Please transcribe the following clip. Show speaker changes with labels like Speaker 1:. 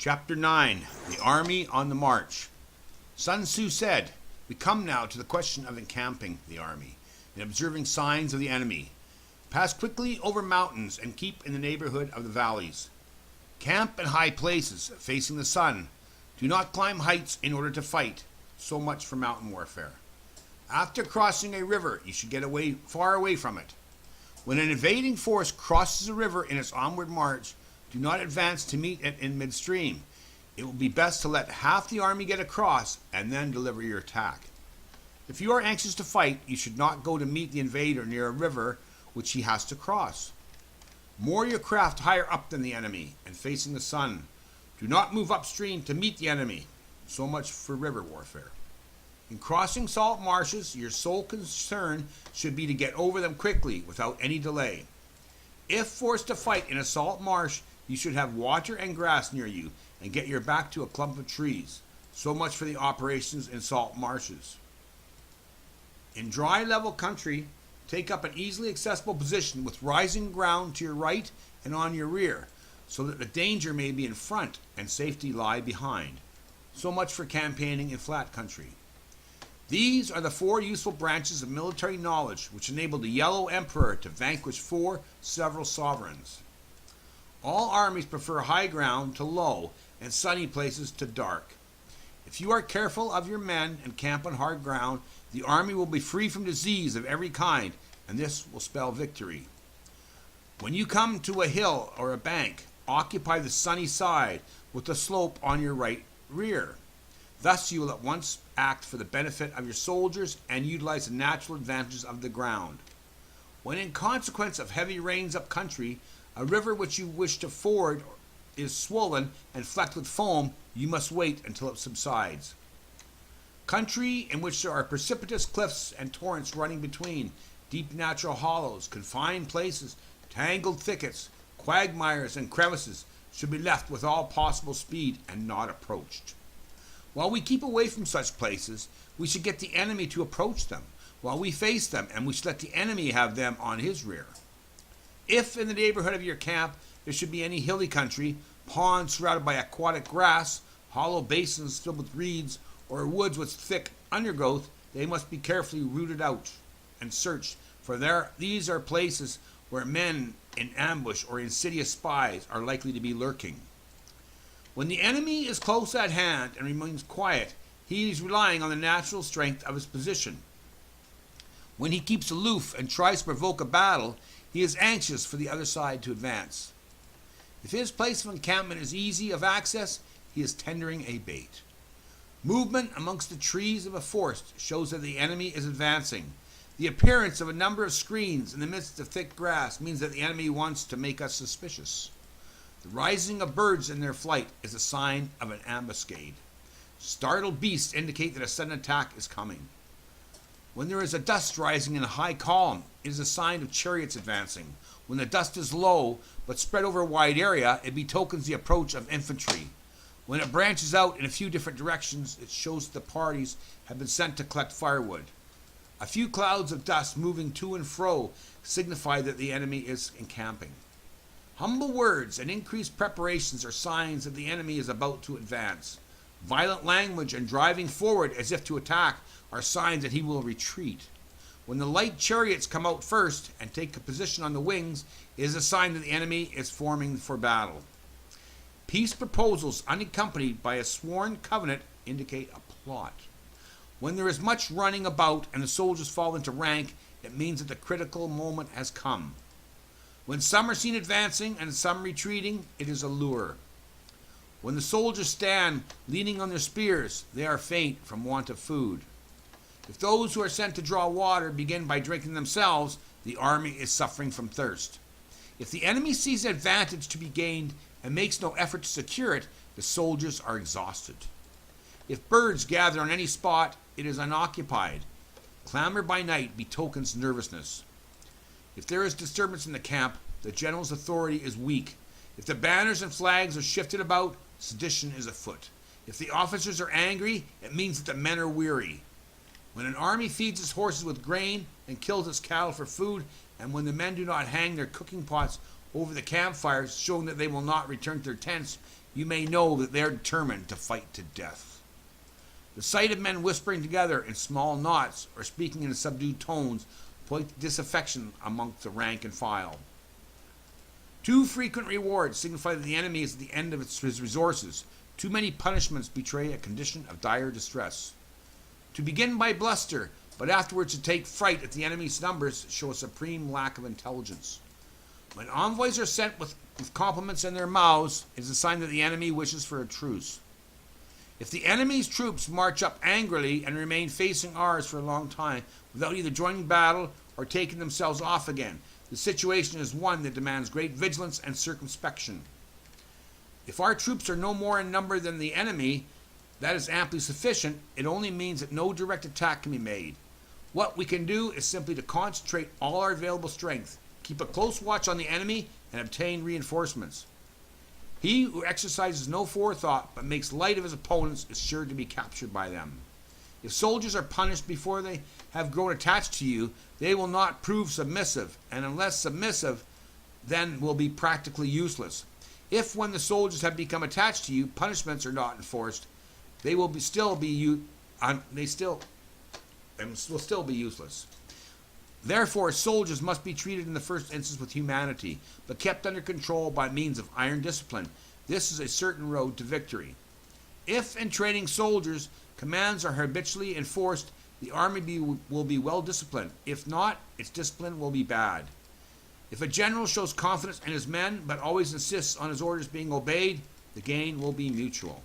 Speaker 1: Chapter 9. The Army on the March. Sun Tzu said, "We come now to the question of encamping the army and observing signs of the enemy. Pass quickly over mountains and keep in the neighborhood of the valleys. Camp in high places, facing the sun. Do not climb heights in order to fight." So much for mountain warfare. After crossing a river, you should get far away from it. When an invading force crosses a river in its onward march, do not advance to meet it in midstream. It will be best to let half the army get across and then deliver your attack. If you are anxious to fight, you should not go to meet the invader near a river which he has to cross. Moor your craft higher up than the enemy and facing the sun. Do not move upstream to meet the enemy. So much for river warfare. In crossing salt marshes, your sole concern should be to get over them quickly without any delay. If forced to fight in a salt marsh, you should have water and grass near you and get your back to a clump of trees. So much for the operations in salt marshes. In dry, level country, take up an easily accessible position with rising ground to your right and on your rear, so that the danger may be in front and safety lie behind. So much for campaigning in flat country. These are the 4 useful branches of military knowledge which enabled the Yellow Emperor to vanquish 4 several sovereigns. All armies prefer high ground to low and sunny places to dark. If you are careful of your men and camp on hard ground, the army will be free from disease of every kind, and this will spell victory. When you come to a hill or a bank, occupy the sunny side with the slope on your right rear. Thus you will at once act for the benefit of your soldiers and utilize the natural advantages of the ground. When in consequence of heavy rains up country, a river which you wish to ford is swollen and flecked with foam, you must wait until it subsides. Country in which there are precipitous cliffs and torrents running between, deep natural hollows, confined places, tangled thickets, quagmires, and crevices should be left with all possible speed and not approached. While we keep away from such places, we should get the enemy to approach them, while we face them, and we should let the enemy have them on his rear. If in the neighborhood of your camp there should be any hilly country, ponds surrounded by aquatic grass, hollow basins filled with reeds, or woods with thick undergrowth, they must be carefully rooted out and searched, for these are places where men in ambush or insidious spies are likely to be lurking. When the enemy is close at hand and remains quiet, he is relying on the natural strength of his position. When he keeps aloof and tries to provoke a battle, he is anxious for the other side to advance. If his place of encampment is easy of access, he is tendering a bait. Movement amongst the trees of a forest shows that the enemy is advancing. The appearance of a number of screens in the midst of thick grass means that the enemy wants to make us suspicious. The rising of birds in their flight is a sign of an ambuscade. Startled beasts indicate that a sudden attack is coming. When there is a dust rising in a high column, it is a sign of chariots advancing. When the dust is low but spread over a wide area, it betokens the approach of infantry. When it branches out in a few different directions, it shows that the parties have been sent to collect firewood. A few clouds of dust moving to and fro signify that the enemy is encamping. Humble words and increased preparations are signs that the enemy is about to advance. Violent language and driving forward as if to attack are signs that he will retreat. When the light chariots come out first and take a position on the wings, it is a sign that the enemy is forming for battle. Peace proposals unaccompanied by a sworn covenant indicate a plot. When there is much running about and the soldiers fall into rank, it means that the critical moment has come. When some are seen advancing and some retreating, it is a lure. When the soldiers stand leaning on their spears, they are faint from want of food. If those who are sent to draw water begin by drinking themselves, the army is suffering from thirst. If the enemy sees an advantage to be gained and makes no effort to secure it, the soldiers are exhausted. If birds gather on any spot, it is unoccupied. Clamor by night betokens nervousness. If there is disturbance in the camp, the general's authority is weak. If the banners and flags are shifted about, sedition is afoot. If the officers are angry, it means that the men are weary. When an army feeds its horses with grain and kills its cattle for food, and when the men do not hang their cooking pots over the campfires, showing that they will not return to their tents, you may know that they are determined to fight to death. The sight of men whispering together in small knots or speaking in subdued tones point to disaffection amongst the rank and file. Too frequent rewards signify that the enemy is at the end of his resources. Too many punishments betray a condition of dire distress. To begin by bluster, but afterwards to take fright at the enemy's numbers, show a supreme lack of intelligence. When envoys are sent with compliments in their mouths, it is a sign that the enemy wishes for a truce. If the enemy's troops march up angrily and remain facing ours for a long time without either joining battle or taking themselves off again, the situation is one that demands great vigilance and circumspection. If our troops are no more in number than the enemy, that is amply sufficient. It only means that no direct attack can be made. What we can do is simply to concentrate all our available strength, keep a close watch on the enemy, and obtain reinforcements. He who exercises no forethought but makes light of his opponents is sure to be captured by them. If soldiers are punished before they have grown attached to you, they will not prove submissive, and unless submissive, then will be practically useless. If, when the soldiers have become attached to you, punishments are not enforced, they will still be useless. Therefore, soldiers must be treated in the first instance with humanity, but kept under control by means of iron discipline. This is a certain road to victory. If, in training soldiers, commands are habitually enforced, the army will be well disciplined. If not, its discipline will be bad. If a general shows confidence in his men, but always insists on his orders being obeyed, the gain will be mutual.